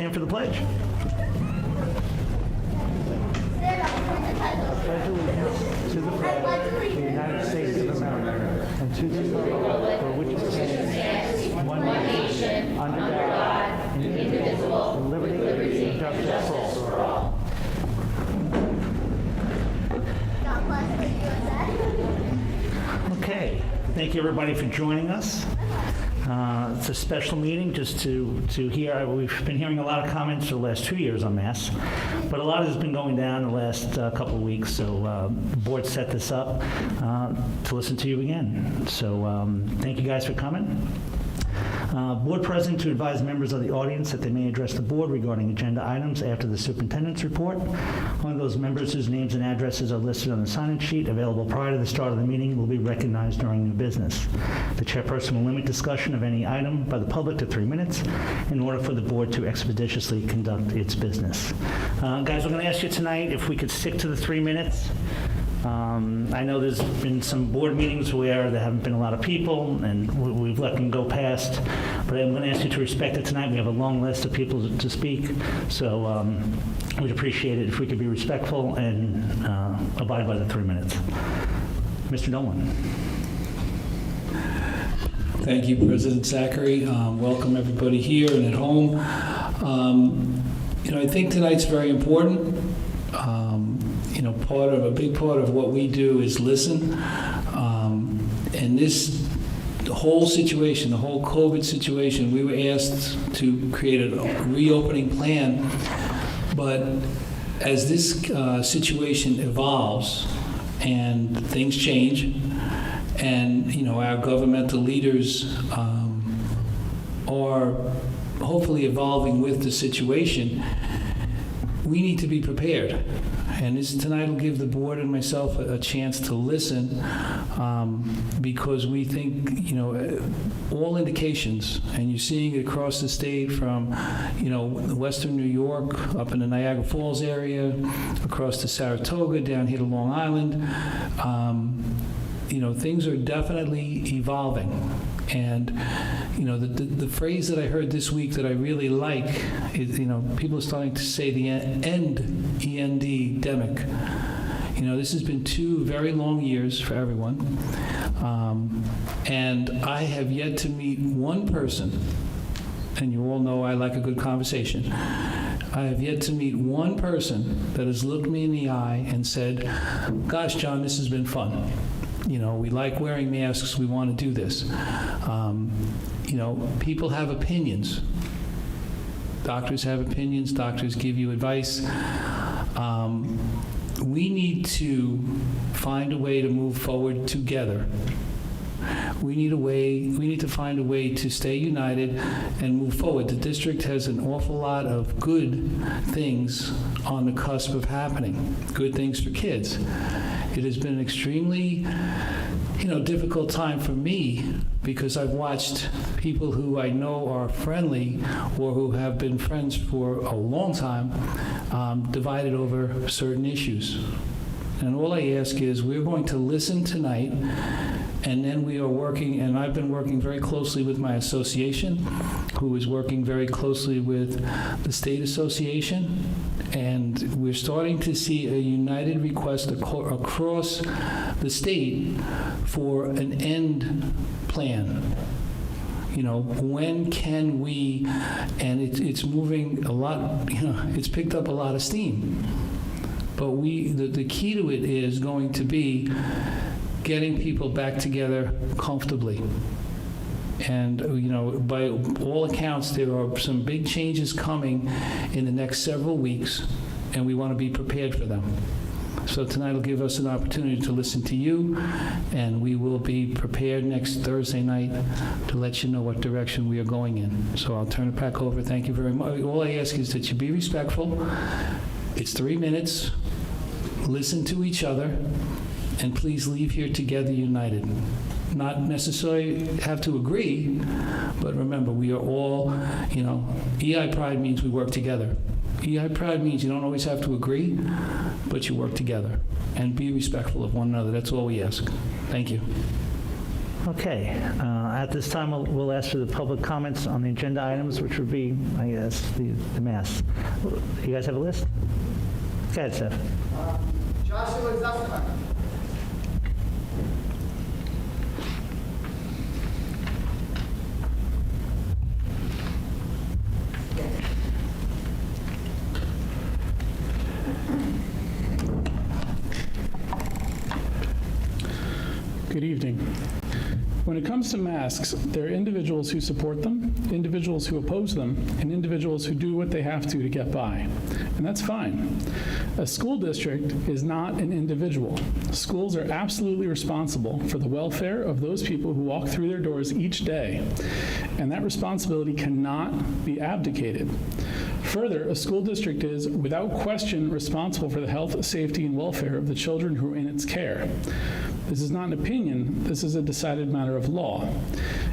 stand for the pledge. Pledge allegiance to the flag of the United States of America and to the republic for which it stands, one nation, under God, indivisible, with liberty and justice for all. God bless the USA. Okay, thank you everybody for joining us. It's a special meeting just to hear. We've been hearing a lot of comments for the last 2 years on masks, but a lot has been going down the last couple of weeks, so the board set this up to listen to you again. So thank you guys for coming. Board president to advise members of the audience that they may address the board regarding agenda items after the superintendent's report. Only those members whose names and addresses are listed on the sign-in sheet available prior to the start of the meeting will be recognized during new business. The chairperson will limit discussion of any item by the public to 3 minutes in order for the board to expeditiously conduct its business. Guys, we're going to ask you tonight if we could stick to the 3 minutes. I know there's been some board meetings where there haven't been a lot of people, and we've let them go past, but I'm going to ask you to respect it tonight. We have a long list of people to speak, so we'd appreciate it if we could be respectful and abide by the 3 minutes. Mr. Nolan. Thank you, President Zachary. Welcome everybody here and at home. I think tonight's very important. A big part of what we do is listen. And this whole situation, the whole COVID situation, we were asked to create a reopening plan. But as this situation evolves and things change, and our governmental leaders are hopefully evolving with the situation, we need to be prepared. And tonight will give the board and myself a chance to listen, because we think, all indications, and you're seeing it across the state from, western New York, up in the Niagara Falls area, across to Saratoga, down here to Long Island, things are definitely evolving. And, the phrase that I heard this week that I really like is, people are starting to say the end-demic. This has been 2 very long years for everyone. And I have yet to meet one person, and you all know I like a good conversation. I have yet to meet one person that has looked me in the eye and said, gosh, John, this has been fun. We like wearing masks. We want to do this. People have opinions. Doctors have opinions. Doctors give you advice. We need to find a way to move forward together. We need to find a way to stay united and move forward. The district has an awful lot of good things on the cusp of happening, good things for kids. It has been an extremely, difficult time for me because I've watched people who I know are friendly or who have been friends for a long time divided over certain issues. And all I ask is we're going to listen tonight, and then we are working, and I've been working very closely with my association, who is working very closely with the state association, and we're starting to see a united request across the state for an end plan. When can we, and it's moving a lot, it's picked up a lot of steam. But the key to it is going to be getting people back together comfortably. And, by all accounts, there are some big changes coming in the next several weeks, and we want to be prepared for them. So tonight will give us an opportunity to listen to you, and we will be prepared next Thursday night to let you know what direction we are going in. So I'll turn it back over. Thank you very much. All I ask is that you be respectful. It's 3 minutes. Listen to each other, and please leave here together united. Not necessarily have to agree, but remember, we are all, EI Pride means we work together. EI Pride means you don't always have to agree, but you work together. And be respectful of one another. That's all we ask. Thank you. Okay, at this time, we'll ask for the public comments on the agenda items, which would be, I guess, the mass. You guys have a list? Go ahead, Seth. Joshua Zussman. Good evening. When it comes to masks, there are individuals who support them, individuals who oppose them, and individuals who do what they have to get by. And that's fine. A school district is not an individual. Schools are absolutely responsible for the welfare of those people who walk through their doors each day, and that responsibility cannot be abdicated. Further, a school district is, without question, responsible for the health, safety, and welfare of the children who are in its care. This is not an opinion, this is a decided matter of law.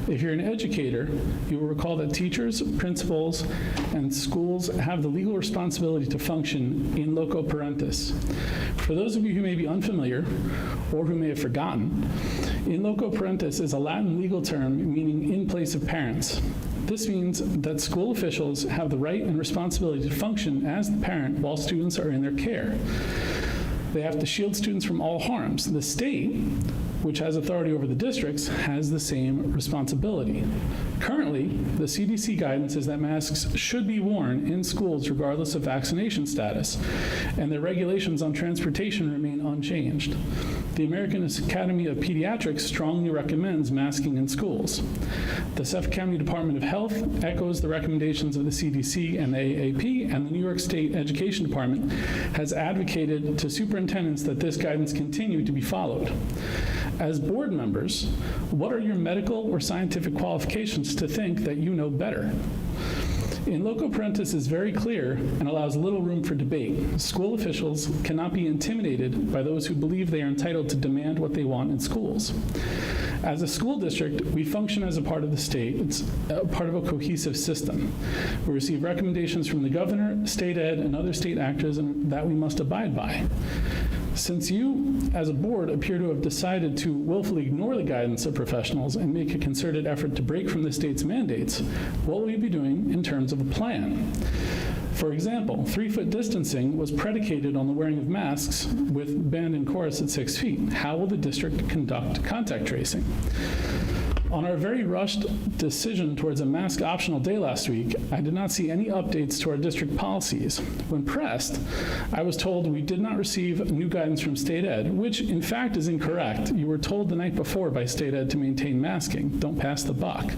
If you're an educator, you will recall that teachers, principals, and schools have the legal responsibility to function in loco parentis. For those of you who may be unfamiliar, or who may have forgotten, in loco parentis is a Latin legal term meaning in place of parents. This means that school officials have the right and responsibility to function as the parent while students are in their care. They have to shield students from all harms. The state, which has authority over the districts, has the same responsibility. Currently, the CDC guidance is that masks should be worn in schools regardless of vaccination status, and the regulations on transportation remain unchanged. The American Academy of Pediatrics strongly recommends masking in schools. The Suffolk County Department of Health echoes the recommendations of the CDC and the AAP, and the New York State Education Department has advocated to superintendents that this guidance continue to be followed. As board members, what are your medical or scientific qualifications to think that you know better? In loco parentis is very clear and allows little room for debate. School officials cannot be intimidated by those who believe they are entitled to demand what they want in schools. As a school district, we function as a part of the state. It's a part of a cohesive system. We receive recommendations from the governor, state ed, and other state actors that we must abide by. Since you, as a board, appear to have decided to willfully ignore the guidance of professionals and make a concerted effort to break from the state's mandates, what will you be doing in terms of a plan? For example, 3-foot distancing was predicated on the wearing of masks with band and chorus at 6 feet. How will the district conduct contact tracing? On our very rushed decision towards a mask optional day last week, I did not see any updates to our district policies. When pressed, I was told we did not receive new guidance from state ed, which in fact is incorrect. You were told the night before by state ed to maintain masking. Don't pass the buck.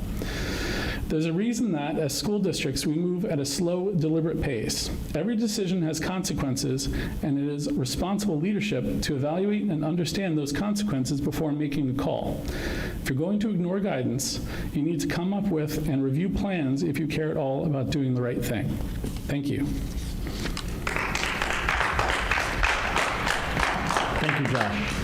There's a reason that, as school districts, we move at a slow, deliberate pace. Every decision has consequences, and it is responsible leadership to evaluate and understand those consequences before making a call. If you're going to ignore guidance, you need to come up with and review plans if you care at all about doing the right thing. Thank you. Thank you, Josh.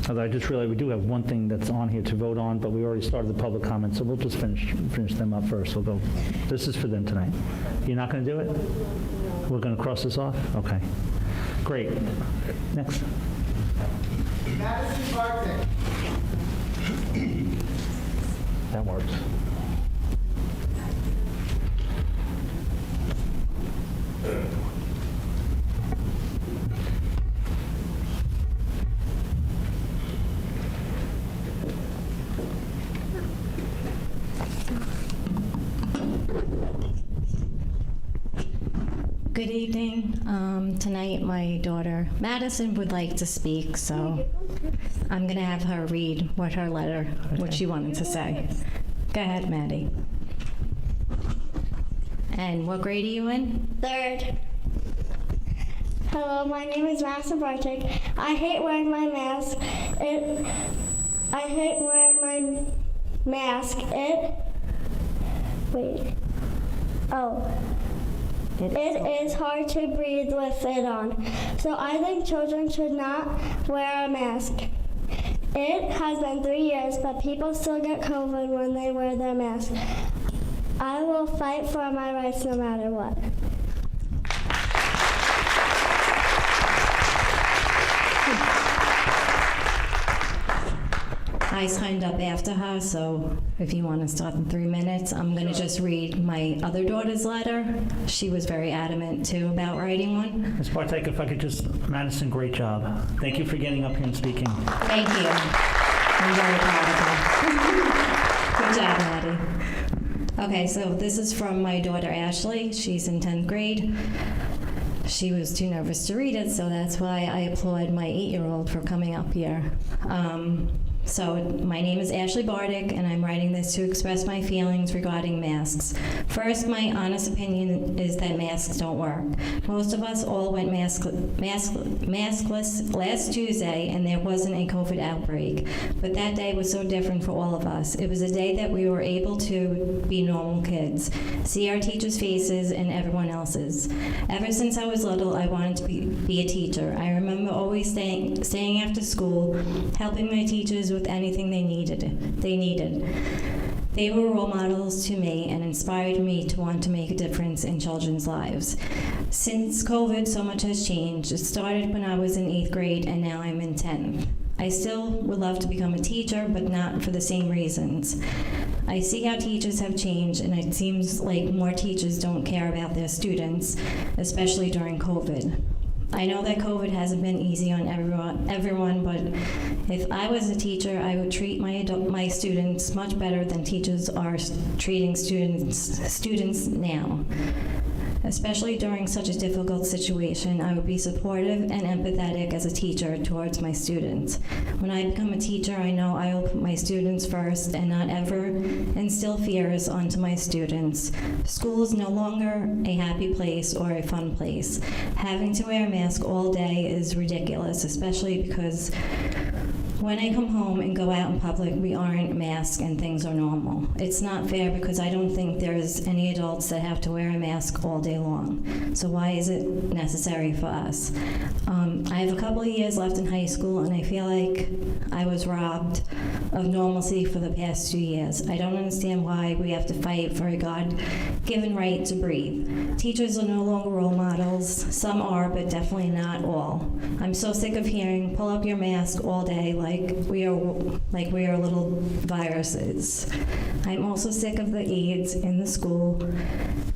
Although I just realized we do have one thing that's on here to vote on, but we already started the public comments, so we'll just finish them up first. We'll go. This is for them tonight. You're not going to do it? We're going to cross this off? Okay. Great. Next. Madison Barton. That works. Good evening. Tonight, my daughter Madison would like to speak, so I'm going to have her read what she wanted to say. Go ahead, Maddie. And what grade are you in? 3rd. Hello, my name is Madison Bartik. I hate wearing my mask. It is hard to breathe with it on. So I think children should not wear a mask. It has been 3 years, but people still get COVID when they wear their mask. I will fight for my rights no matter what. I signed up after her, so if you want to start in 3 minutes, I'm going to just read my other daughter's letter. She was very adamant, too, about writing one. Ms. Bartek, if I could just, Madison, great job. Thank you for getting up here and speaking. Thank you. I'm very proud of her. Good job, Maddie. Okay, so this is from my daughter Ashley. She's in 10th grade. She was too nervous to read it, so that's why I applaud my 8-year-old for coming up here. So my name is Ashley Bardick, and I'm writing this to express my feelings regarding masks. First, my honest opinion is that masks don't work. Most of us all went maskless last Tuesday, and there wasn't a COVID outbreak. But that day was so different for all of us. It was a day that we were able to be normal kids, see our teachers' faces and everyone else's. Ever since I was little, I wanted to be a teacher. I remember always staying after school, helping my teachers with anything they needed. They were role models to me and inspired me to want to make a difference in children's lives. Since COVID, so much has changed. It started when I was in 8th grade, and now I'm in 10th. I still would love to become a teacher, but not for the same reasons. I see how teachers have changed, and it seems like more teachers don't care about their students, especially during COVID. I know that COVID hasn't been easy on everyone, but if I was a teacher, I would treat my students much better than teachers are treating students now. Especially during such a difficult situation, I would be supportive and empathetic as a teacher towards my students. When I become a teacher, I know I will put my students first and not ever instill fears onto my students. School is no longer a happy place or a fun place. Having to wear a mask all day is ridiculous, especially because when I come home and go out in public, we aren't masked and things are normal. It's not fair because I don't think there's any adults that have to wear a mask all day long. So why is it necessary for us? I have a couple of years left in high school, and I feel like I was robbed of normalcy for the past 2 years. I don't understand why we have to fight for a God-given right to breathe. Teachers are no longer role models. Some are, but definitely not all. I'm so sick of hearing, pull up your mask all day like we are little viruses. I'm also sick of the aides in the school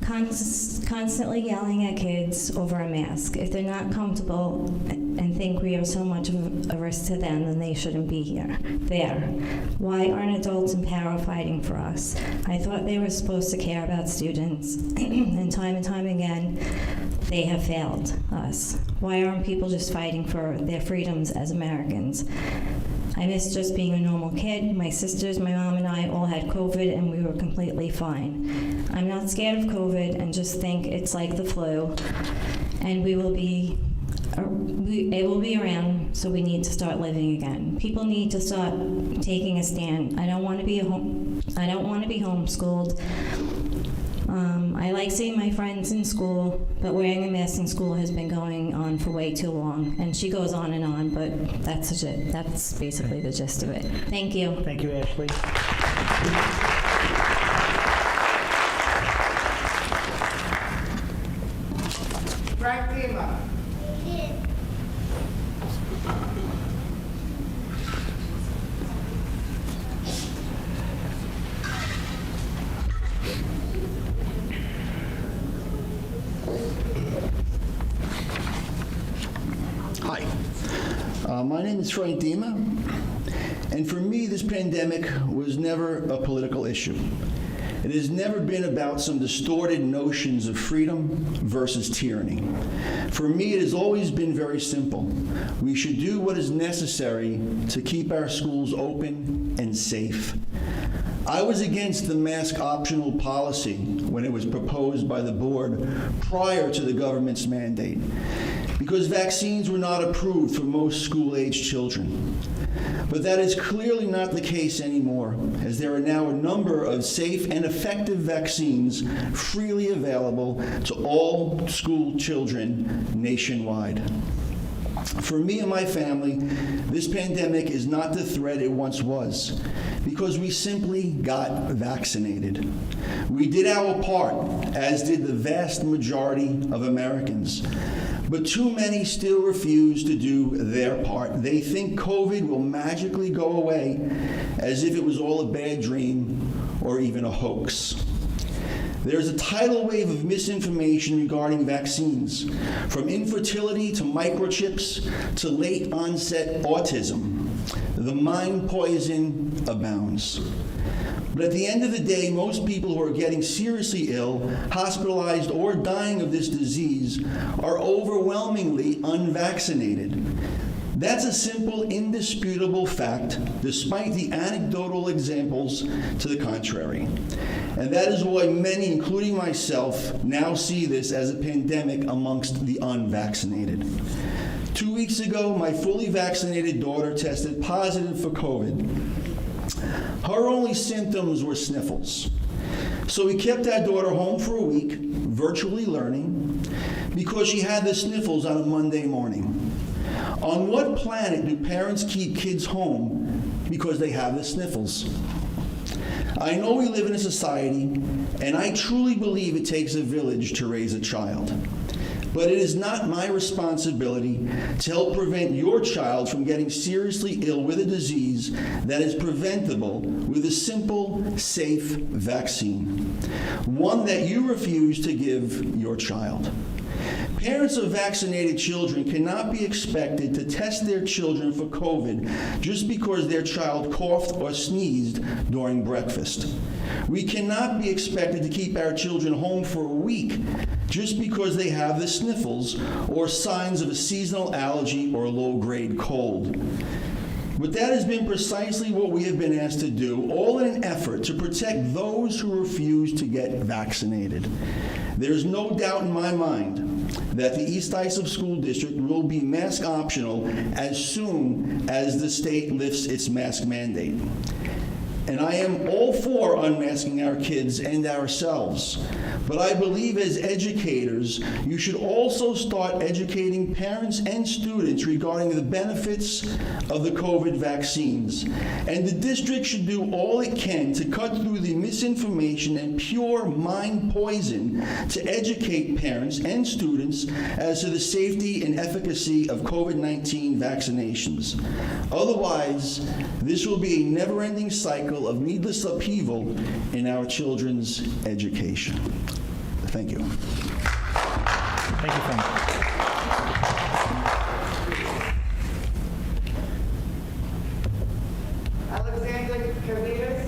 constantly yelling at kids over a mask. If they're not comfortable and think we are so much of a risk to them, then they shouldn't be here. Why aren't adults in power fighting for us? I thought they were supposed to care about students, and time again, they have failed us. Why aren't people just fighting for their freedoms as Americans? I miss just being a normal kid. My sisters, my mom, and I all had COVID, and we were completely fine. I'm not scared of COVID and just think it's like the flu, and it will be around, so we need to start living again. People need to start taking a stand. I don't want to be homeschooled. I like seeing my friends in school, but wearing a mask in school has been going on for way too long. And she goes on and on, but that's basically the gist of it. Thank you. Thank you, Ashley. Frank Lima. Hi, my name is Frank Dima, and for me, this pandemic was never a political issue. It has never been about some distorted notions of freedom versus tyranny. For me, it has always been very simple. We should do what is necessary to keep our schools open and safe. I was against the mask optional policy when it was proposed by the board prior to the government's mandate, because vaccines were not approved for most school-aged children. But that is clearly not the case anymore, as there are now a number of safe and effective vaccines freely available to all school children nationwide. For me and my family, this pandemic is not the threat it once was, because we simply got vaccinated. We did our part, as did the vast majority of Americans. But too many still refuse to do their part. They think COVID will magically go away, as if it was all a bad dream or even a hoax. There's a tidal wave of misinformation regarding vaccines, from infertility to microchips to late onset autism. The mind poison abounds. But at the end of the day, most people who are getting seriously ill, hospitalized, or dying of this disease are overwhelmingly unvaccinated. That's a simple, indisputable fact, despite the anecdotal examples to the contrary. And that is why many, including myself, now see this as a pandemic amongst the unvaccinated. 2 weeks ago, my fully vaccinated daughter tested positive for COVID. Her only symptoms were sniffles. So we kept our daughter home for a week, virtually learning, because she had the sniffles on a Monday morning. On what planet do parents keep kids home because they have the sniffles? I know we live in a society, and I truly believe it takes a village to raise a child. But it is not my responsibility to help prevent your child from getting seriously ill with a disease that is preventable with a simple, safe vaccine, one that you refuse to give your child. Parents of vaccinated children cannot be expected to test their children for COVID just because their child coughed or sneezed during breakfast. We cannot be expected to keep our children home for a week just because they have the sniffles or signs of a seasonal allergy or low-grade cold. But that has been precisely what we have been asked to do, all in an effort to protect those who refuse to get vaccinated. There is no doubt in my mind that the East Islip School District will be mask optional as soon as the state lifts its mask mandate. And I am all for unmasking our kids and ourselves. But I believe as educators, you should also start educating parents and students regarding the benefits of the COVID vaccines. And the district should do all it can to cut through the misinformation and pure mind poison to educate parents and students as to the safety and efficacy of COVID-19 vaccinations. Otherwise, this will be a never-ending cycle of needless upheaval in our children's education. Thank you. Thank you, Frank. Alexander Cavitas.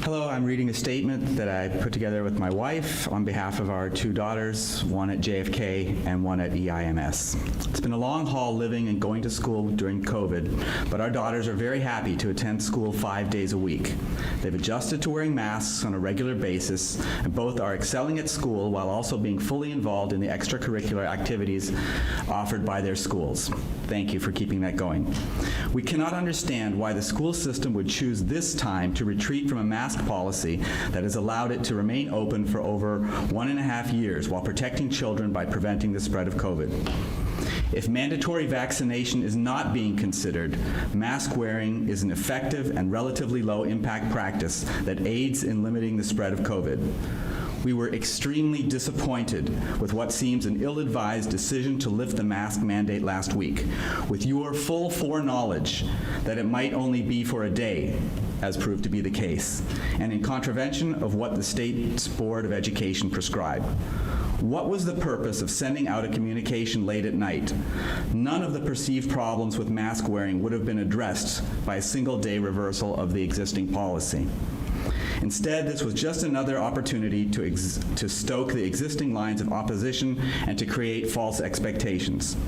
Hello, I'm reading a statement that I put together with my wife on behalf of our two daughters, one at JFK and one at EIMS. It's been a long haul living and going to school during COVID, but our daughters are very happy to attend school 5 days a week. They've adjusted to wearing masks on a regular basis, and both are excelling at school while also being fully involved in the extracurricular activities offered by their schools. Thank you for keeping that going. We cannot understand why the school system would choose this time to retreat from a mask policy that has allowed it to remain open for over 1.5 years while protecting children by preventing the spread of COVID. If mandatory vaccination is not being considered, mask wearing is an effective and relatively low impact practice that aids in limiting the spread of COVID. We were extremely disappointed with what seems an ill-advised decision to lift the mask mandate last week, with your full foreknowledge that it might only be for a day, as proved to be the case, and in contravention of what the state's Board of Education prescribed. What was the purpose of sending out a communication late at night? None of the perceived problems with mask wearing would have been addressed by a single-day reversal of the existing policy. Instead, this was just another opportunity to stoke the existing lines of opposition and to create false expectations.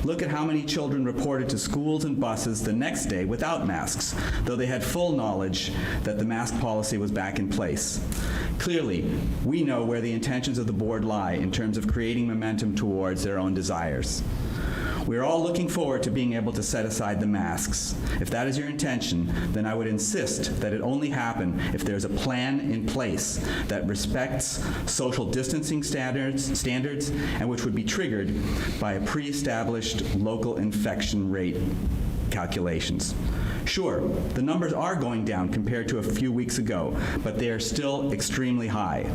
Look at how many children reported to schools and buses the next day without masks, though they had full knowledge that the mask policy was back in place. Clearly, we know where the intentions of the board lie in terms of creating momentum towards their own desires. We are all looking forward to being able to set aside the masks. If that is your intention, then I would insist that it only happen if there's a plan in place that respects social distancing standards and which would be triggered by a pre-established local infection rate calculations. Sure, the numbers are going down compared to a few weeks ago, but they are still extremely high.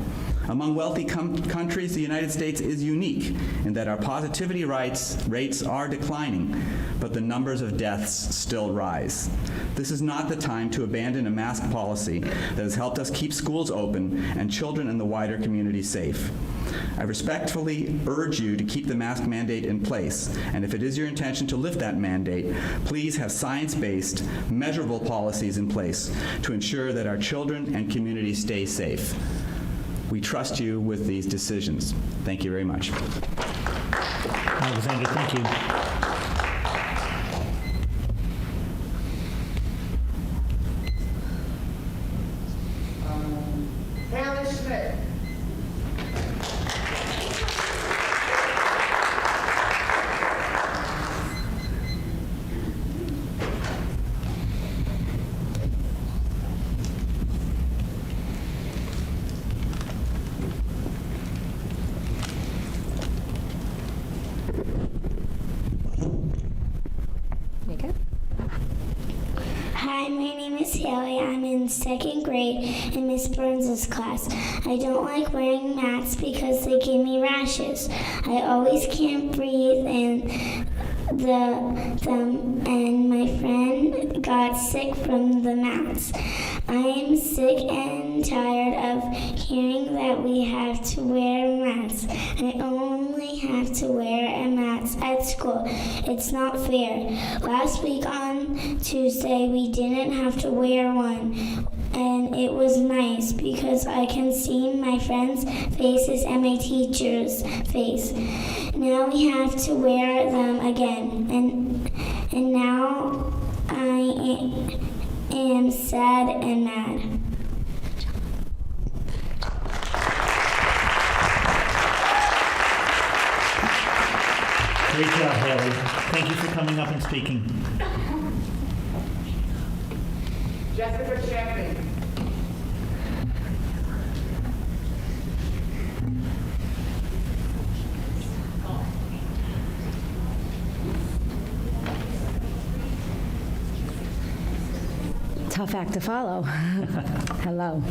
Among wealthy countries, the United States is unique in that our positivity rates are declining, but the numbers of deaths still rise. This is not the time to abandon a mask policy that has helped us keep schools open and children in the wider community safe. I respectfully urge you to keep the mask mandate in place, and if it is your intention to lift that mandate, please have science-based, measurable policies in place to ensure that our children and community stay safe. We trust you with these decisions. Thank you very much. Alexander, thank you. Haley Schmidt. Hi, my name is Haley. I'm in 2nd grade in Miss Burns' class. I don't like wearing masks because they give me rashes. I always can't breathe in them, and my friend got sick from the masks. I am sick and tired of hearing that we have to wear masks. I only have to wear a mask at school. It's not fair. Last week on Tuesday, we didn't have to wear one. And it was nice because I can see my friends' faces and my teacher's face. Now we have to wear them again. And now I am sad and mad. Great job, Haley. Thank you for coming up and speaking. Jessica Champion. Tough act to follow. Hello.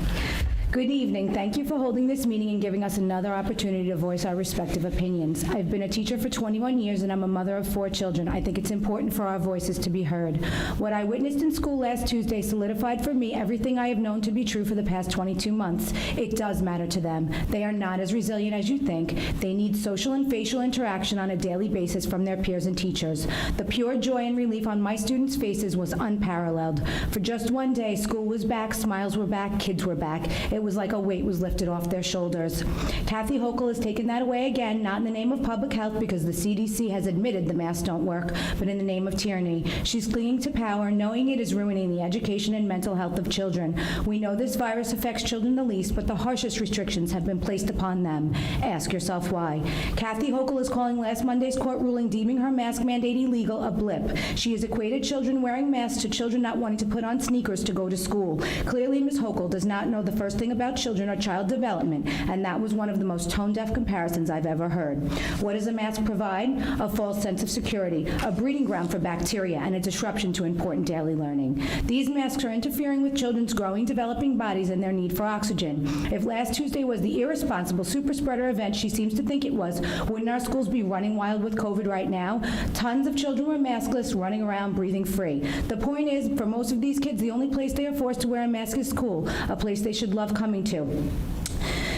Good evening. Thank you for holding this meeting and giving us another opportunity to voice our respective opinions. I've been a teacher for 21 years and I'm a mother of 4 children. I think it's important for our voices to be heard. What I witnessed in school last Tuesday solidified for me everything I have known to be true for the past 22 months. It does matter to them. They are not as resilient as you think. They need social and facial interaction on a daily basis from their peers and teachers. The pure joy and relief on my students' faces was unparalleled. For just one day, school was back, smiles were back, kids were back. It was like a weight was lifted off their shoulders. Kathy Hochul has taken that away again, not in the name of public health because the CDC has admitted the masks don't work, but in the name of tyranny. She's clinging to power, knowing it is ruining the education and mental health of children. We know this virus affects children the least, but the harshest restrictions have been placed upon them. Ask yourself why. Kathy Hochul is calling last Monday's court ruling deeming her mask mandate illegal a blip. She has equated children wearing masks to children not wanting to put on sneakers to go to school. Clearly, Ms. Hochul does not know the first thing about children or child development, and that was one of the most tone-deaf comparisons I've ever heard. What does a mask provide? A false sense of security, a breeding ground for bacteria, and a disruption to important daily learning. These masks are interfering with children's growing, developing bodies and their need for oxygen. If last Tuesday was the irresponsible super spreader event she seems to think it was, wouldn't our schools be running wild with COVID right now? Tons of children were maskless, running around, breathing free. The point is, for most of these kids, the only place they are forced to wear a mask is school, a place they should love coming to.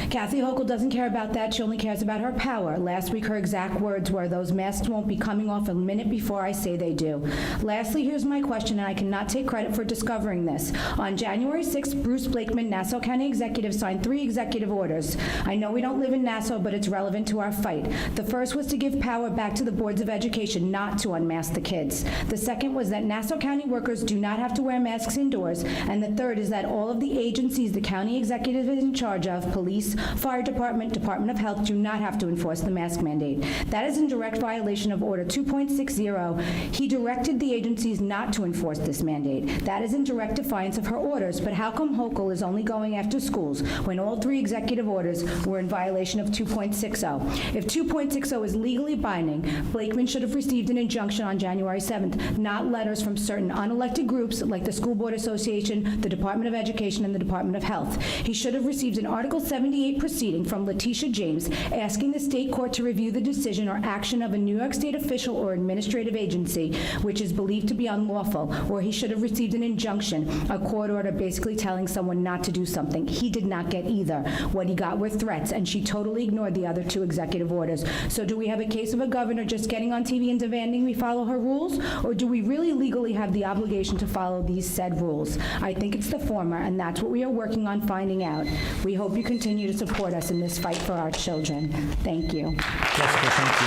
Kathy Hochul doesn't care about that. She only cares about her power. Last week, her exact words were, "Those masks won't be coming off a minute before I say they do." Lastly, here's my question, and I cannot take credit for discovering this. On January 6th, Bruce Blakeman, Nassau County Executive, signed 3 executive orders. I know we don't live in Nassau, but it's relevant to our fight. The first was to give power back to the boards of education, not to unmask the kids. The second was that Nassau County workers do not have to wear masks indoors. And the third is that all of the agencies the county executive is in charge of, police, Fire Department, Department of Health do not have to enforce the mask mandate. That is in direct violation of Order 2.60. He directed the agencies not to enforce this mandate. That is in direct defiance of her orders. But how come Hochul is only going after schools when all 3 executive orders were in violation of 2.60? If 2.60 is legally binding, Blakeman should have received an injunction on January 7th, not letters from certain unelected groups like the School Board Association, the Department of Education, and the Department of Health. He should have received an Article 78 proceeding from Letitia James asking the state court to review the decision or action of a New York State official or administrative agency which is believed to be unlawful, or he should have received an injunction, a court order basically telling someone not to do something. He did not get either. What he got were threats, and she totally ignored the other 2 executive orders. So do we have a case of a governor just getting on TV and demanding we follow her rules, or do we really legally have the obligation to follow these said rules? I think it's the former, and that's what we are working on finding out. We hope you continue to support us in this fight for our children. Thank you. Jessica, thank you.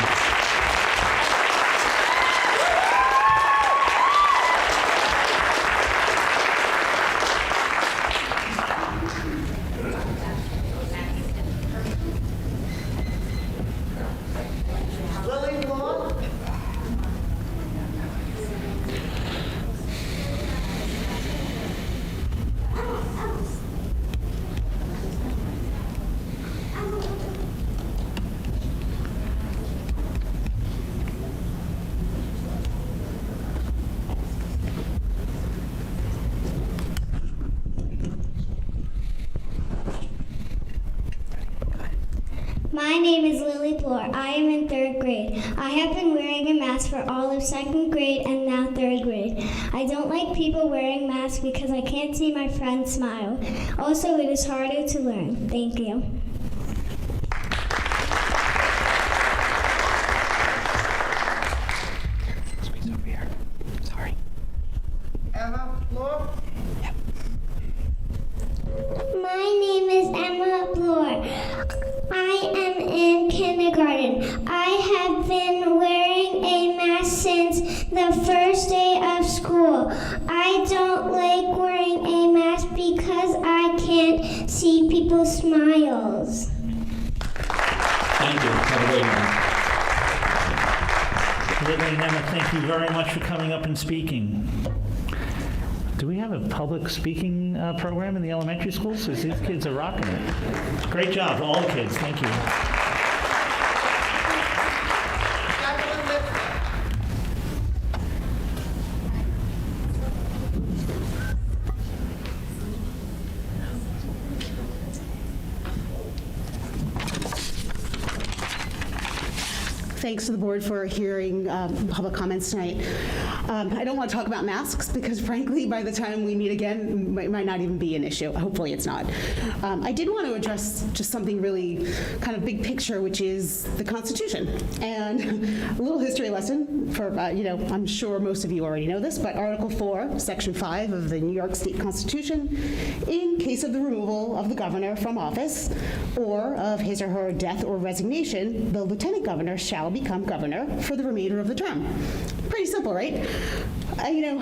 Lily Moore. My name is Lily Bloor. I am in 3rd grade. I have been wearing a mask for all of 2nd grade and now 3rd grade. I don't like people wearing masks because I can't see my friends smile. Also, it is harder to learn. Thank you. Emma Moore. My name is Emma Bloor. I am in kindergarten. I have been wearing a mask since the first day of school. I don't like wearing a mask because I can't see people's smiles. Thank you. Have a great night. Lily and Emma, thank you very much for coming up and speaking. Do we have a public speaking program in the elementary schools? Because these kids are rocking it. Great job, all the kids. Thank you. Jacqueline Lipton. Thanks to the board for hearing public comments tonight. I don't want to talk about masks because frankly, by the time we meet again, it might not even be an issue. Hopefully it's not. I did want to address just something really kind of big picture, which is the Constitution. And a little history lesson for, I'm sure most of you already know this, but Article 4, Section 5 of the New York State Constitution, in case of the removal of the governor from office or of his or her death or resignation, the lieutenant governor shall become governor for the remainder of the term. Pretty simple, right?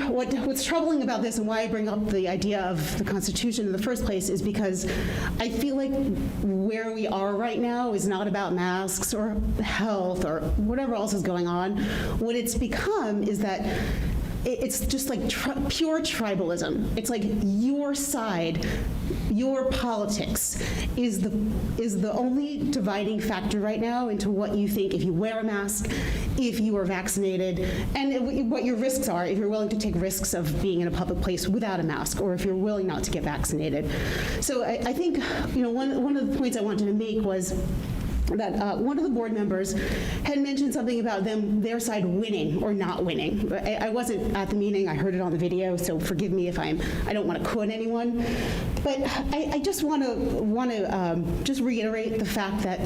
What's troubling about this and why I bring up the idea of the Constitution in the first place is because I feel like where we are right now is not about masks or health or whatever else is going on. What it's become is that it's just like pure tribalism. It's like your side, your politics is the only dividing factor right now into what you think if you wear a mask, if you are vaccinated, and what your risks are if you're willing to take risks of being in a public place without a mask, or if you're willing not to get vaccinated. So I think one of the points I wanted to make was that one of the board members had mentioned something about their side winning or not winning. I wasn't at the meeting. I heard it on the video, so forgive me if I don't want to quote anyone. But I just want to just reiterate the fact that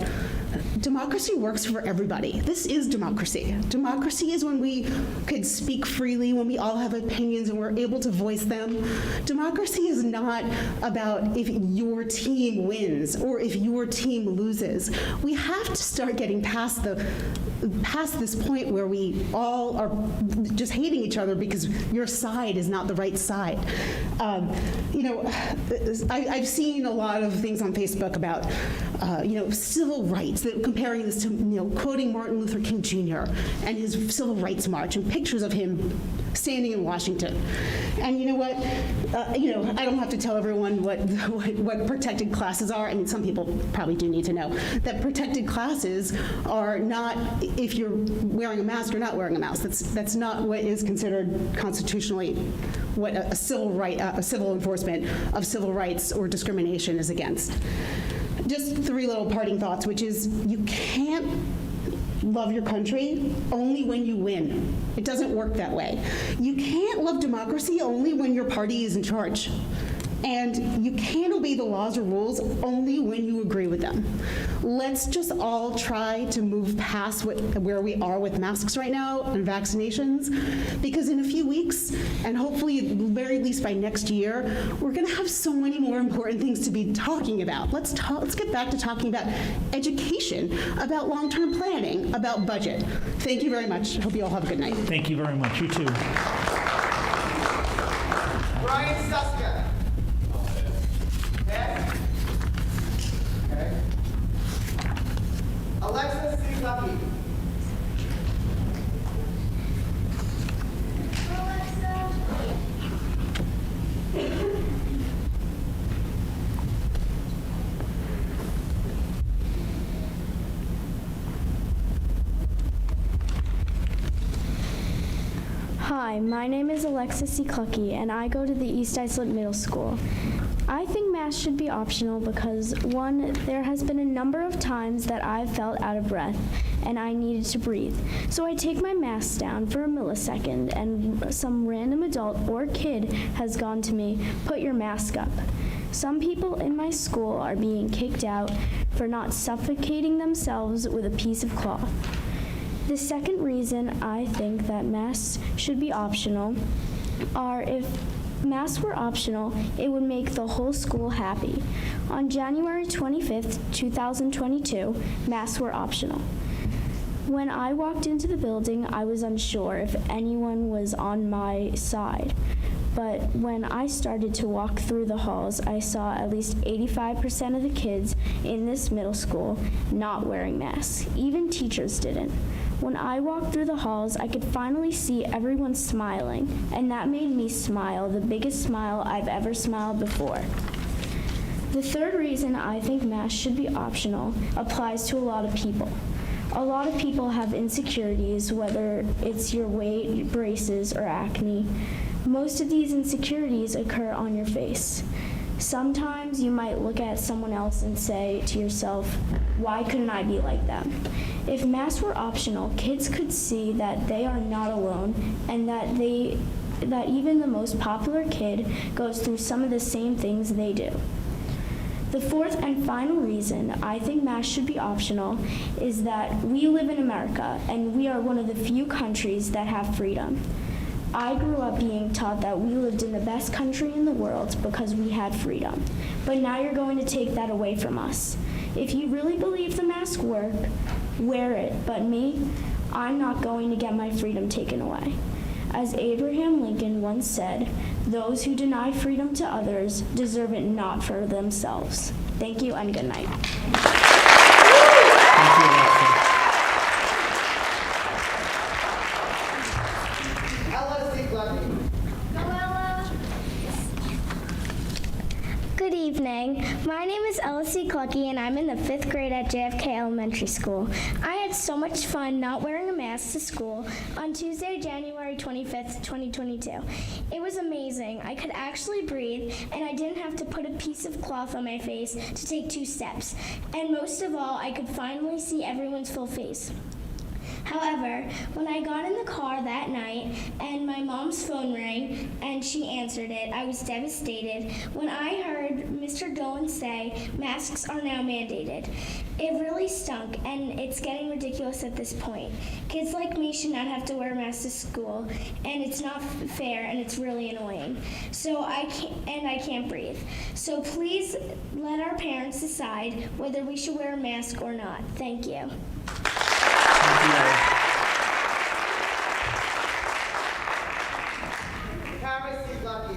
democracy works for everybody. This is democracy. Democracy is when we could speak freely, when we all have opinions and we're able to voice them. Democracy is not about if your team wins or if your team loses. We have to start getting past this point where we all are just hating each other because your side is not the right side. I've seen a lot of things on Facebook about, civil rights, comparing this to, quoting Martin Luther King Jr. and his Civil Rights March and pictures of him standing in Washington. And you know what? I don't have to tell everyone what protected classes are. I mean, some people probably do need to know that protected classes are not if you're wearing a mask or not wearing a mask. That's not what is considered constitutionally what a civil enforcement of civil rights or discrimination is against. Just 3 little parting thoughts, which is you can't love your country only when you win. It doesn't work that way. You can't love democracy only when your party is in charge. And you can't obey the laws or rules only when you agree with them. Let's just all try to move past where we are with masks right now and vaccinations, because in a few weeks, and hopefully at the very least by next year, we're going to have so many more important things to be talking about. Let's get back to talking about education, about long-term planning, about budget. Thank you very much. Hope you all have a good night. Thank you very much. You too. Brian Suska. Okay. Alexa C. Lucky. Hi, my name is Alexa C. Clucky, and I go to the East Islip Middle School. I think masks should be optional because, 1, there has been a number of times that I've felt out of breath and I needed to breathe. So I take my mask down for a millisecond and some random adult or kid has gone to me, "Put your mask up." Some people in my school are being kicked out for not suffocating themselves with a piece of cloth. The second reason I think that masks should be optional are if masks were optional, it would make the whole school happy. On January 25th, 2022, masks were optional. When I walked into the building, I was unsure if anyone was on my side. But when I started to walk through the halls, I saw at least 85% of the kids in this middle school not wearing masks. Even teachers didn't. When I walked through the halls, I could finally see everyone smiling, and that made me smile, the biggest smile I've ever smiled before. The third reason I think masks should be optional applies to a lot of people. A lot of people have insecurities, whether it's your weight, braces, or acne. Most of these insecurities occur on your face. Sometimes you might look at someone else and say to yourself, "Why couldn't I be like them?" If masks were optional, kids could see that they are not alone and that even the most popular kid goes through some of the same things they do. The fourth and final reason I think masks should be optional is that we live in America and we are one of the few countries that have freedom. I grew up being taught that we lived in the best country in the world because we had freedom. But now you're going to take that away from us. If you really believe the masks work, wear it. But me, I'm not going to get my freedom taken away. As Abraham Lincoln once said, "Those who deny freedom to others deserve it not for themselves." Thank you and good night. Thank you, Alexa. Ella C. Lucky. Good evening. My name is Ella C. Clucky, and I'm in the 5th grade at JFK Elementary School. I had so much fun not wearing a mask to school on Tuesday, January 25th, 2022. It was amazing. I could actually breathe, and I didn't have to put a piece of cloth on my face to take 2 steps. And most of all, I could finally see everyone's full face. However, when I got in the car that night and my mom's phone rang and she answered it, I was devastated when I heard heard Mr. Dolan say masks are now mandated. It really stunk, and it's getting ridiculous at this point. Kids like me should not have to wear masks to school, and it's not fair, and it's really annoying. So I can't breathe. So please let our parents decide whether we should wear a mask or not. Thank you. Paris is lucky.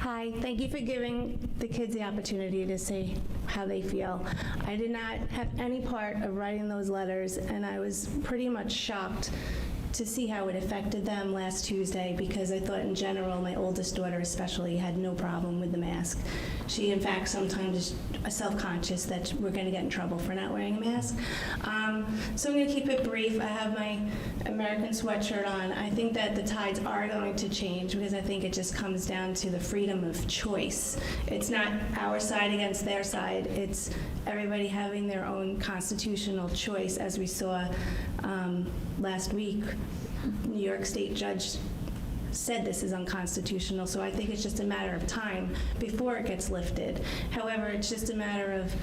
Hi, thank you for giving the kids the opportunity to say how they feel. I did not have any part of writing those letters, and I was pretty much shocked to see how it affected them last Tuesday, because I thought in general, my oldest daughter especially, had no problem with the mask. She, in fact, sometimes is self-conscious that we're going to get in trouble for not wearing a mask. So I'm going to keep it brief. I have my American sweatshirt on. I think that the tides are going to change, because I think it just comes down to the freedom of choice. It's not our side against their side. It's everybody having their own constitutional choice, as we saw last week. New York State judge said this is unconstitutional, so I think it's just a matter of time before it gets lifted. However, it's just a matter of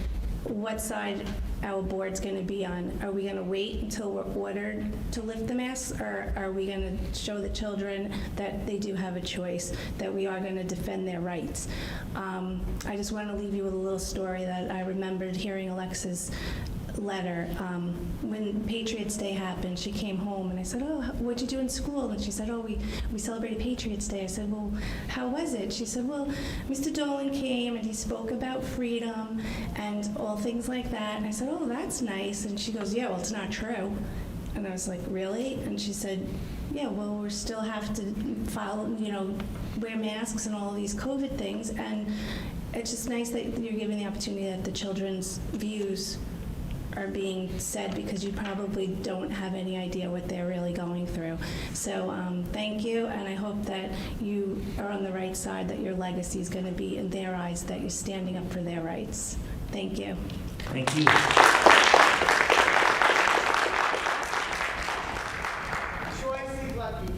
what side our board's going to be on. Are we going to wait until we're ordered to lift the masks, or are we going to show the children that they do have a choice, that we are going to defend their rights? I just want to leave you with a little story that I remembered hearing Alexa's letter. When Patriots Day happened, she came home and I said, "Oh, what'd you do in school?" And she said, "Oh, we celebrated Patriots Day." I said, "Well, how was it?" She said, "Well, Mr. Dolan came and he spoke about freedom and all things like that." And I said, "Oh, that's nice." And she goes, "Yeah, well, it's not true." And I was like, "Really?" And she said, "Yeah, well, we still have to follow, wear masks and all of these COVID things." And it's just nice that you're giving the opportunity that the children's views are being said, because you probably don't have any idea what they're really going through. So thank you, and I hope that you are on the right side, that your legacy is going to be in their eyes, that you're standing up for their rights. Thank you. Thank you. Joyce is lucky.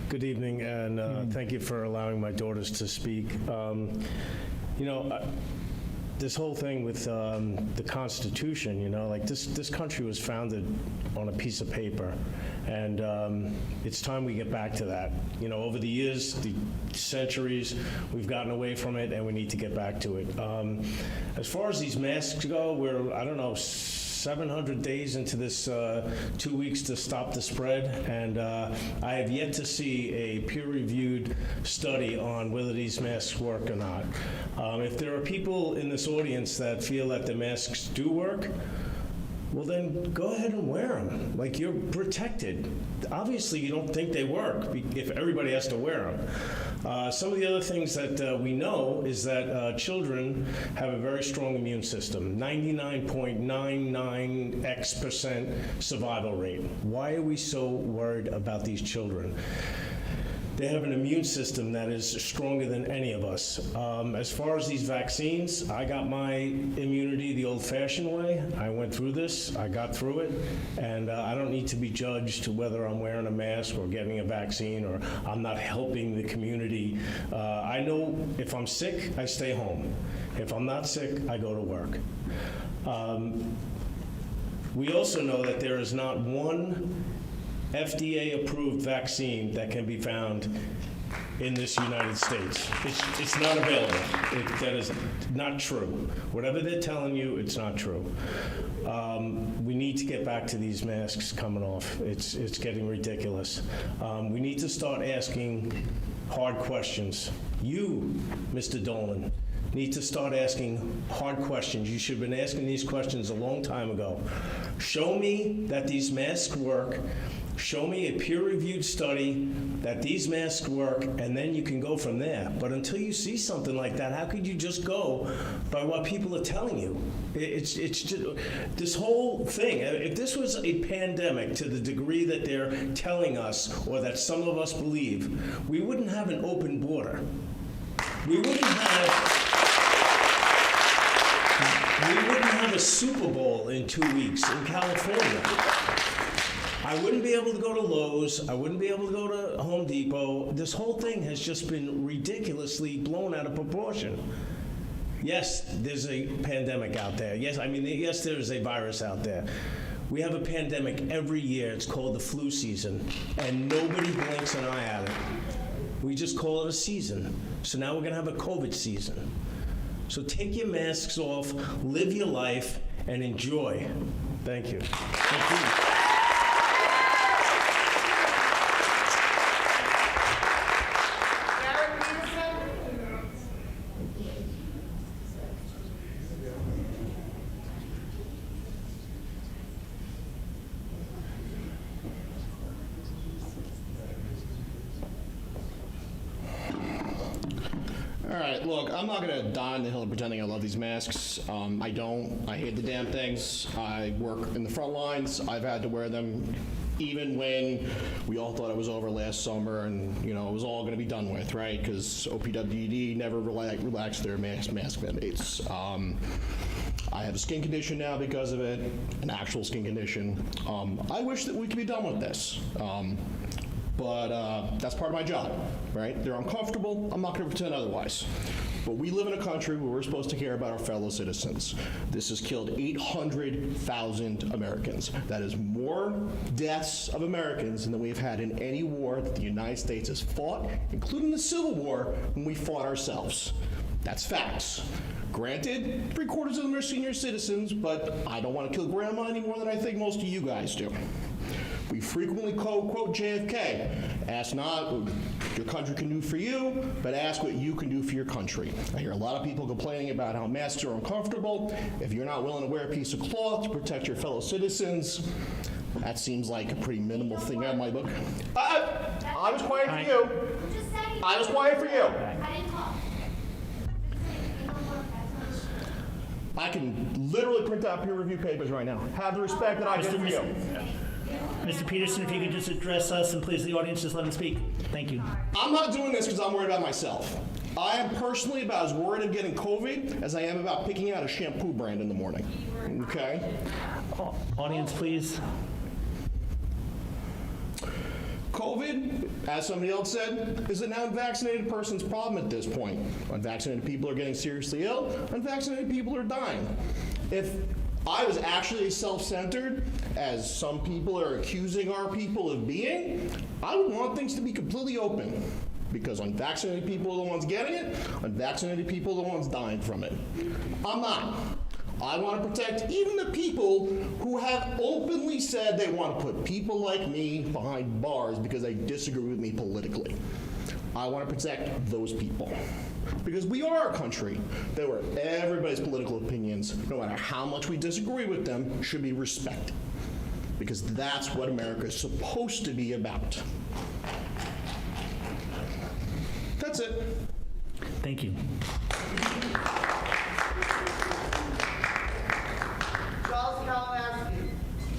Good evening, and thank you for allowing my daughters to speak. This whole thing with the Constitution, like this country was founded on a piece of paper, and it's time we get back to that. Over the years, the centuries, we've gotten away from it, and we need to get back to it. As far as these masks go, we're, 700 days into this 2 weeks to stop the spread, and I have yet to see a peer-reviewed study on whether these masks work or not. If there are people in this audience that feel that the masks do work, well then go ahead and wear them. Like, you're protected. Obviously you don't think they work if everybody has to wear them. Some of the other things that we know is that children have a very strong immune system, 99.99x% survival rate. Why are we so worried about these children? They have an immune system that is stronger than any of us. As far as these vaccines, I got my immunity the old-fashioned way. I went through this, I got through it, and I don't need to be judged whether I'm wearing a mask or getting a vaccine or I'm not helping the community. I know if I'm sick, I stay home. If I'm not sick, I go to work. We also know that there is not one FDA-approved vaccine that can be found in this United States. It's not available. That is not true. Whatever they're telling you, it's not true. We need to get back to these masks coming off. It's getting ridiculous. We need to start asking hard questions. You, Mr. Dolan, need to start asking hard questions. You should have been asking these questions a long time ago. Show me that these masks work. Show me a peer-reviewed study that these masks work, and then you can go from there. But until you see something like that, how could you just go by what people are telling you? It's just this whole thing. If this was a pandemic to the degree that they're telling us, or that some of us believe, we wouldn't have an open border. We wouldn't have We wouldn't have a Super Bowl in 2 weeks in California. I wouldn't be able to go to Lowe's. I wouldn't be able to go to Home Depot. This whole thing has just been ridiculously blown out of proportion. Yes, there's a pandemic out there. Yes, there's a virus out there. We have a pandemic every year. It's called the flu season, and nobody blinks an eye at it. We just call it a season. So now we're going to have a COVID season. So take your masks off, live your life, and enjoy. Thank you. Thank you. All right, look, I'm not going to die on the hill of pretending I love these masks. I don't. I hate the damn things. I work in the front lines. I've had to wear them even when we all thought it was over last summer and, it was all going to be done with, right? Because OPWD never relaxed their mask mandates. I have a skin condition now because of it, an actual skin condition. I wish that we could be done with this. But that's part of my job, right? They're uncomfortable. I'm not going to pretend otherwise. But we live in a country where we're supposed to care about our fellow citizens. This has killed 800,000 Americans. That is more deaths of Americans than we've had in any war that the United States has fought, including the Civil War when we fought ourselves. That's facts. Granted, 3/4 of them are senior citizens, but I don't want to kill grandma any more than I think most of you guys do. We frequently quote JFK. Ask not what your country can do for you, but ask what you can do for your country. I hear a lot of people complaining about how masks are uncomfortable. If you're not willing to wear a piece of cloth to protect your fellow citizens, that seems like a pretty minimal thing out of my book. I was quiet for you. I was quiet for you. I can literally print out peer review papers right now. Have the respect that I do for you. Mr. Peterson, if you could just address us and please the audience just let him speak. Thank you. I'm not doing this because I'm worried about myself. I am personally about as worried of getting COVID as I am about picking out a shampoo brand in the morning. Okay? Audience, please. COVID, as somebody else said, is an unvaccinated person's problem at this point. Unvaccinated people are getting seriously ill. Unvaccinated people are dying. If I was actually self-centered, as some people are accusing our people of being, I would want things to be completely open. Because unvaccinated people are the ones getting it, unvaccinated people are the ones dying from it. I'm not. I want to protect even the people who have openly said they want to put people like me behind bars because they disagree with me politically. I want to protect those people. Because we are a country that where everybody's political opinions, no matter how much we disagree with them, should be respected. Because that's what America is supposed to be about. That's it. Thank you. Charles Kalinowski,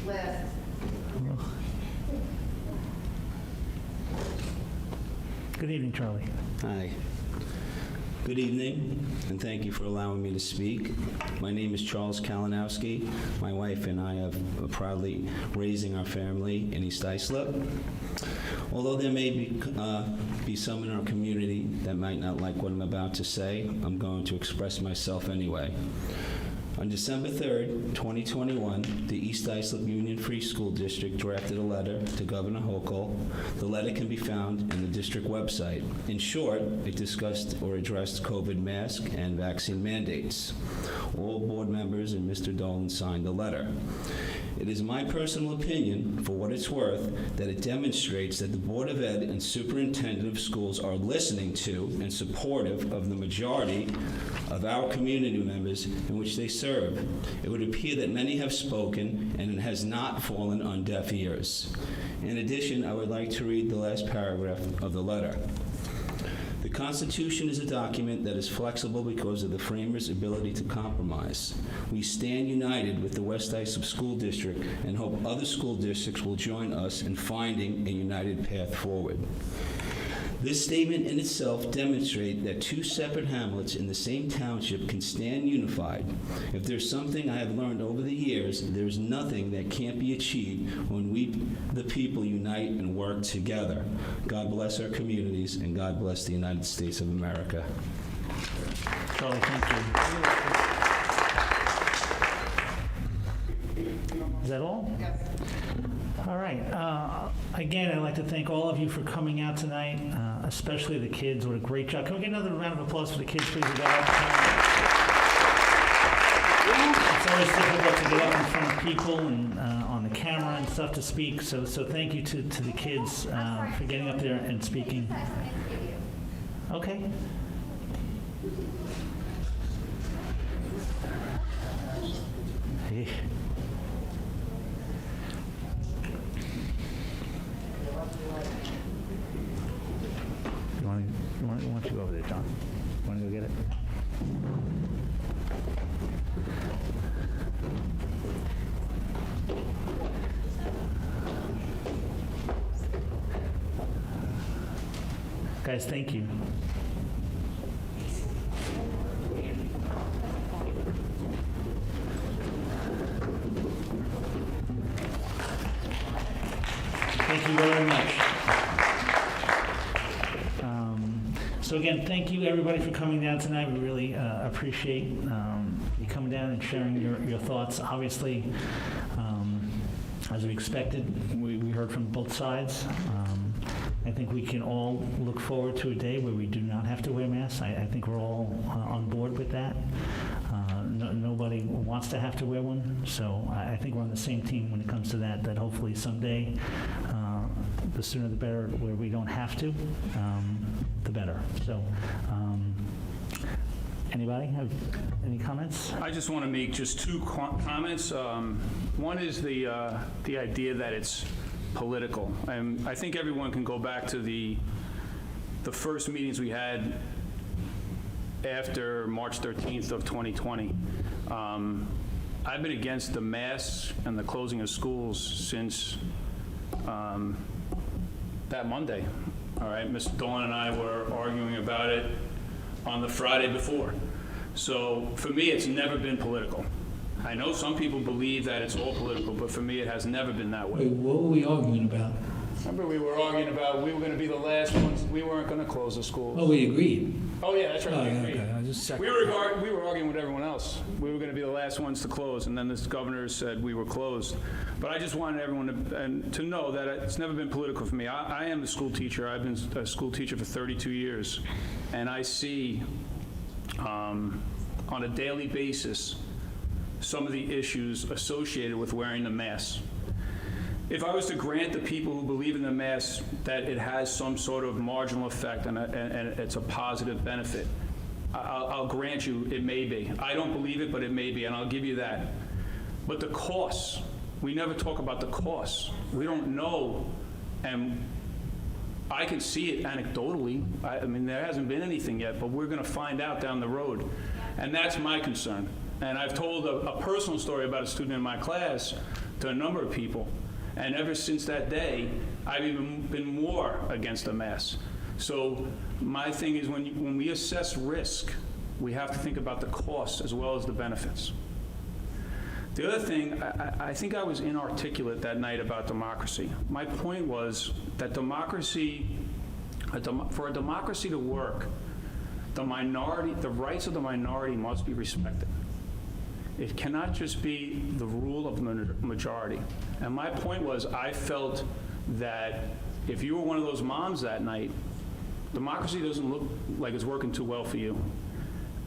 last. Good evening, Charlie. Hi. Good evening, and thank you for allowing me to speak. My name is Charles Kalinowski. My wife and I are proudly raising our family in East Islip. Although there may be some in our community that might not like what I'm about to say, I'm going to express myself anyway. On December 3rd, 2021, the East Islip Union Free School District drafted a letter to Governor Hochul. The letter can be found in the district website. In short, it discussed or addressed COVID mask and vaccine mandates. All board members and Mr. Dolan signed the letter. It is my personal opinion, for what it's worth, that it demonstrates that the Board of Ed and Superintendent of Schools are listening to and supportive of the majority of our community members in which they serve. It would appear that many have spoken, and it has not fallen on deaf ears. In addition, I would like to read the last paragraph of the letter. The Constitution is a document that is flexible because of the framers' ability to compromise. We stand united with the West Islip School District and hope other school districts will join us in finding a united path forward. This statement in itself demonstrates that two separate hamlets in the same township can stand unified. If there's something I have learned over the years, there's nothing that can't be achieved when we, the people, unite and work together. God bless our communities, and God bless the United States of America. Charlie, thank you. Is that all? Yes. All right. Again, I'd like to thank all of you for coming out tonight, especially the kids. What a great job. Can we get another round of applause for the kids, please? It's always difficult to get up in front of people and on the camera and stuff to speak, so thank you to the kids for getting up there and speaking. Okay. Hey. Why don't you go over there, John? Want to go get it? Guys, thank you. Thank you very much. So again, thank you everybody for coming down tonight. We really appreciate you coming down and sharing your thoughts. Obviously, as we expected, we heard from both sides. I think we can all look forward to a day where we do not have to wear masks. I think we're all on board with that. Nobody wants to have to wear one, so I think we're on the same team when it comes to that, that hopefully someday, the sooner the better, where we don't have to, the better. So, anybody have any comments? I just want to make just two comments. One is the idea that it's political. And I think everyone can go back to the first meetings we had after March 13th of 2020. I've been against the masks and the closing of schools since that Monday. All right, Mr. Dolan and I were arguing about it on the Friday before. So for me, it's never been political. I know some people believe that it's all political, but for me, it has never been that way. Wait, what were we arguing about? Remember, we were arguing about we were going to be the last ones. We weren't going to close the schools. Oh, we agreed. Oh, yeah, that's right. Oh, we yeah, agreed. okay. I just checked. We were arguing with everyone else. We were going to be the last ones to close, and then this governor said we were closed. But I just wanted everyone to know that it's never been political for me. I am a school teacher. I've been a school teacher for 32 years, and I see on a daily basis some of the issues associated with wearing the mask. If I was to grant the people who believe in the mask that it has some sort of marginal effect and it's a positive benefit, I'll grant you it may be. I don't believe it, but it may be, and I'll give you that. But the costs, we never talk about the costs. We don't know, and I can see it anecdotally. I mean, there hasn't been anything yet, but we're going to find out down the road, and that's my concern. And I've told a personal story about a student in my class to a number of people. And ever since that day, I've even been more against the mask. So my thing is when we assess risk, we have to think about the costs as well as the benefits. The other thing, I think I was inarticulate that night about democracy. My point was that democracy, for a democracy to work, the rights of the minority must be respected. It cannot just be the rule of the majority. And my point was, I felt that if you were one of those moms that night, democracy doesn't look like it's working too well for you.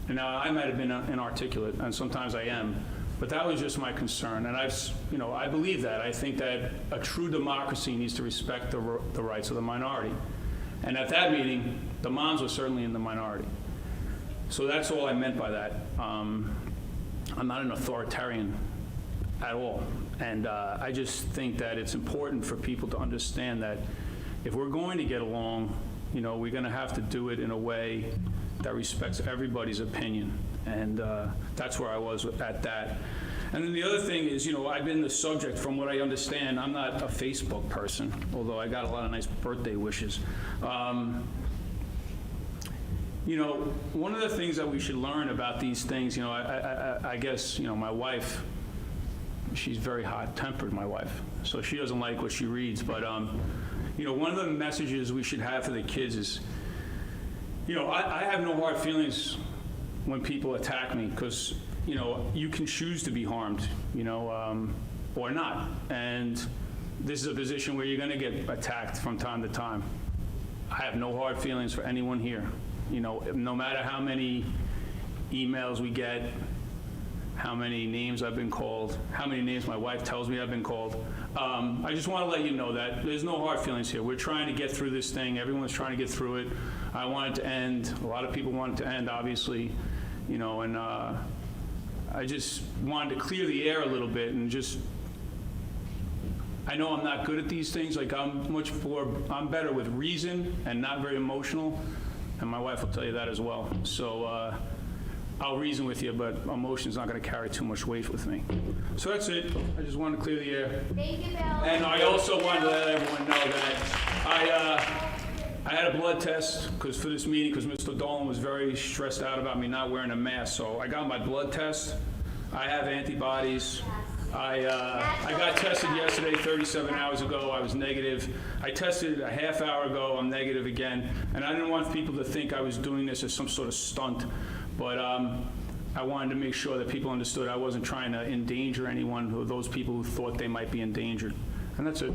And now I might have been inarticulate, and sometimes I am, but that was just my concern. And I believe that. I think that a true democracy needs to respect the rights of the minority. And at that meeting, the moms were certainly in the minority. So that's all I meant by that. I'm not an authoritarian at all. And I just think that it's important for people to understand that if we're going to get along, we're going to have to do it in a way that respects everybody's opinion. And that's where I was at that. And then the other thing is, I've been the subject, from what I understand, I'm not a Facebook person, although I got a lot of nice birthday wishes. One of the things that we should learn about these things, I guess, my wife, she's very hot-tempered, my wife, so she doesn't like what she reads, but, one of the messages we should have for the kids is, I have no hard feelings when people attack me, because, you can choose to be harmed, or not. And this is a position where you're going to get attacked from time to time. I have no hard feelings for anyone here. No matter how many emails we get, how many names I've been called, how many names my wife tells me I've been called. I just want to let you know that there's no hard feelings here. We're trying to get through this thing. Everyone's trying to get through it. I want it to end. A lot of people want it to end, obviously, and I just wanted to clear the air a little bit and just, I know I'm not good at these things. Like, I'm better with reason and not very emotional, and my wife will tell you that as well. So I'll reason with you, but emotion's not going to carry too much weight with me. So that's it. I just wanted to clear the air. Thank you, Bill. And I also wanted to let everyone know that I had a blood test for this meeting, because Mr. Dolan was very stressed out about me not wearing a mask. So I got my blood test. I have antibodies. I got tested yesterday, 37 hours ago. I was negative. I tested a half hour ago. I'm negative again. And I didn't want people to think I was doing this as some sort of stunt. But I wanted to make sure that people understood I wasn't trying to endanger anyone, or those people who thought they might be endangered. And that's it.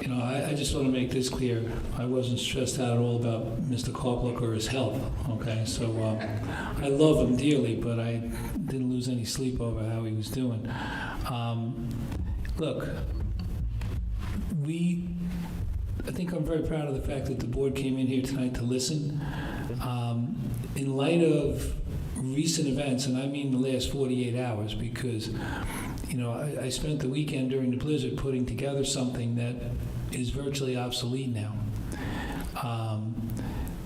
I just want to make this clear. I wasn't stressed out at all about Mr. Koplik or his health, okay? So I love him dearly, but I didn't lose any sleep over how he was doing. Look, I think I'm very proud of the fact that the board came in here tonight to listen. In light of recent events, and I mean the last 48 hours, because I spent the weekend during the blizzard putting together something that is virtually obsolete now.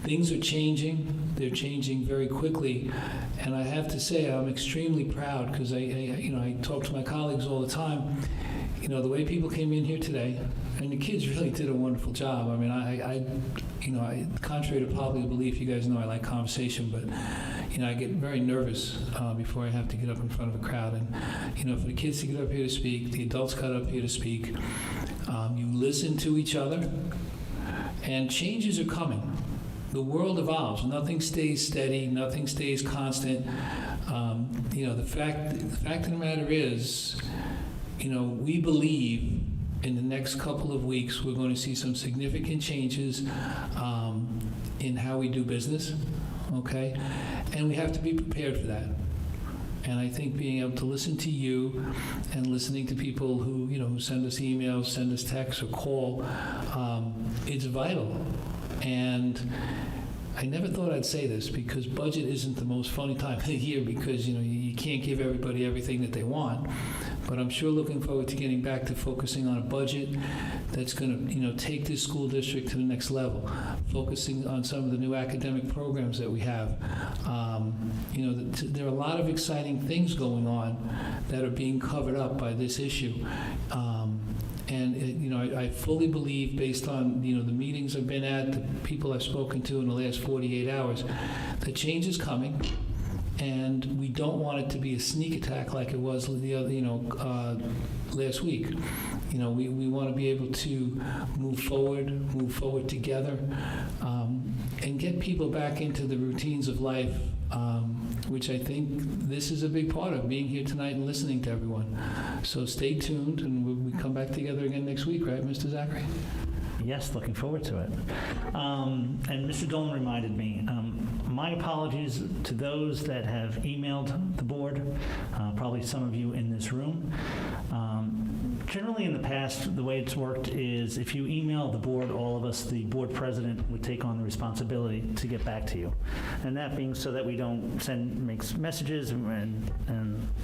Things are changing. They're changing very quickly, and I have to say I'm extremely proud, because I talk to my colleagues all the time. The way people came in here today, and the kids really did a wonderful job. I mean, I contrary to popular belief, you guys know I like conversation, but I get very nervous before I have to get up in front of a crowd. And for the kids to get up here to speak, the adults got up here to speak. You listen to each other, and changes are coming. The world evolves. Nothing stays steady. Nothing stays constant. The fact of the matter is, we believe in the next couple of weeks we're going to see some significant changes in how we do business, okay? And we have to be prepared for that. And I think being able to listen to you and listening to people who, who send us emails, send us texts, or call, it's vital. And I never thought I'd say this, because budget isn't the most funny time of the year, because, you can't give everybody everything that they want. But I'm sure looking forward to getting back to focusing on a budget that's going to, take this school district to the next level, focusing on some of the new academic programs that we have. There are a lot of exciting things going on that are being covered up by this issue. I fully believe, based on, the meetings I've been at, the people I've spoken to in the last 48 hours, that change is coming. And we don't want it to be a sneak attack like it was last week. We want to be able to move forward together, and get people back into the routines of life, which I think this is a big part of being here tonight and listening to everyone. So stay tuned, and we come back together again next week, right, Mr. Zachary? Yes, looking forward to it. And Mr. Dolan reminded me, my apologies to those that have emailed the board, probably some of you in this room. Generally in the past, the way it's worked is if you email the board, all of us, the board president would take on the responsibility to get back to you. And that being so that we don't make messages, and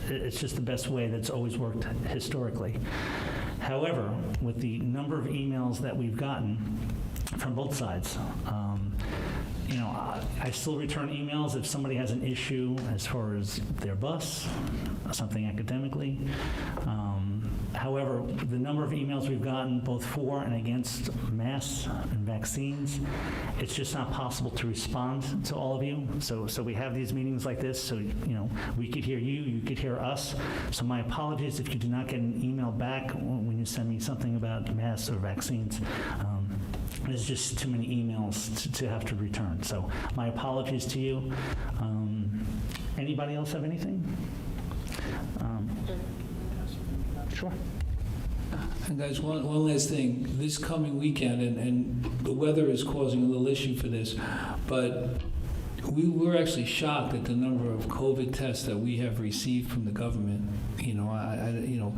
it's just the best way that's always worked historically. However, with the number of emails that we've gotten, from both sides. You know, I still return emails if somebody has an issue as far as their bus, something academically. However, the number of emails we've gotten both for and against masks and vaccines, it's just not possible to respond to all of you. So we have these meetings like this, so you know we could hear you, you could hear us. So my apologies if you do not get an email back when you send me something about masks or vaccines. There's just too many emails to have to return. So my apologies to you. Anybody else have anything? Sure. And guys, one last thing. This coming weekend, and the weather is causing a little issue for this, but we were actually shocked at the number of COVID tests that we have received from the government. You know,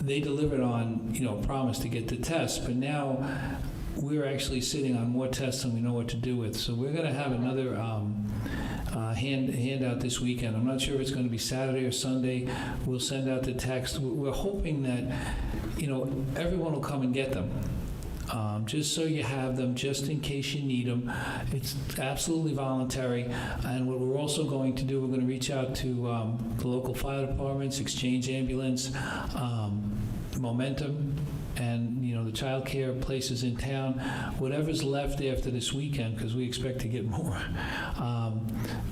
they delivered on, promise to get the tests, but now we're actually sitting on more tests than we know what to do with. So we're going to have another handout this weekend. I'm not sure if it's going to be Saturday or Sunday. We'll send out the text. We're hoping that, everyone will come and get them. Just so you have them, just in case you need them. It's absolutely voluntary. And what we're also going to do, we're going to reach out to the local fire departments, Exchange Ambulance, Momentum, and the child care places in town, whatever's left after this weekend, because we expect to get more.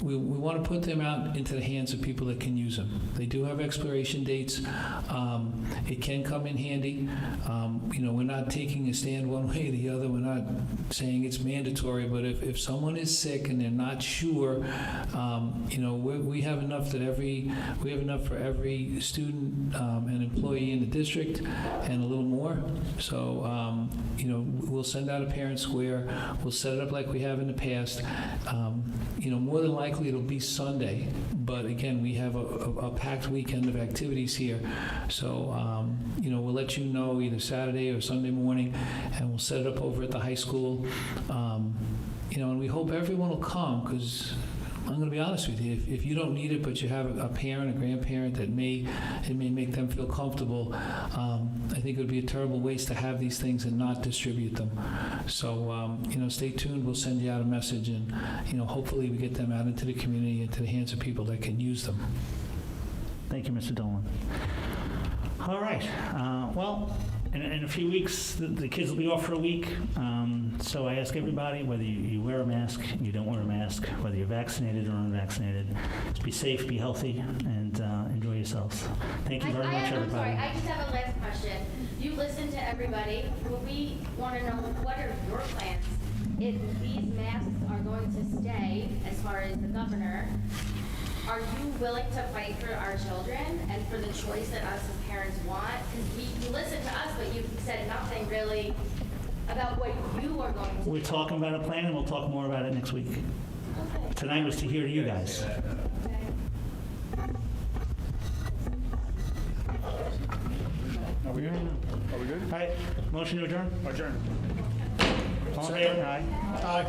We want to put them out into the hands of people that can use them. They do have expiration dates. It can come in handy. We're not taking a stand one way or the other. We're not saying it's mandatory, but if someone is sick and they're not sure, we have enough for every student and employee in the district, and a little more. So, we'll send out a parent square. We'll set it up like we have in the past. More than likely it'll be Sunday, but again, we have a packed weekend of activities here. So, we'll let you know either Saturday or Sunday morning, and we'll set it up over at the high school. And we hope everyone will come, because I'm going to be honest with you. If you don't need it, but you have a parent, a grandparent that may make them feel comfortable, I think it would be a terrible waste to have these things and not distribute them. So, stay tuned. We'll send you out a message, and hopefully we get them out into the community, into the hands of people that can use them. Thank you, Mr. Dolan. All right. Well, in a few weeks, the kids will be off for a week. So I ask everybody, whether you wear a mask, you don't wear a mask, whether you're vaccinated or unvaccinated, just be safe, be healthy, and enjoy yourselves. Thank you very much, everybody. I'm sorry, I just have a last question. You listen to everybody, but we want to know, what are your plans? If these masks are going to stay, as far as the governor, are you willing to fight for our children and for the choice that us as parents want? Because you listen to us, but you've said nothing really about what you are going to do. We're talking about a plan, and we'll talk more about it next week. Okay. Tonight was to hear you guys. Are we good? Are we good? All right, motion to adjourn? Adjourn. All in favor? Aye. Aye.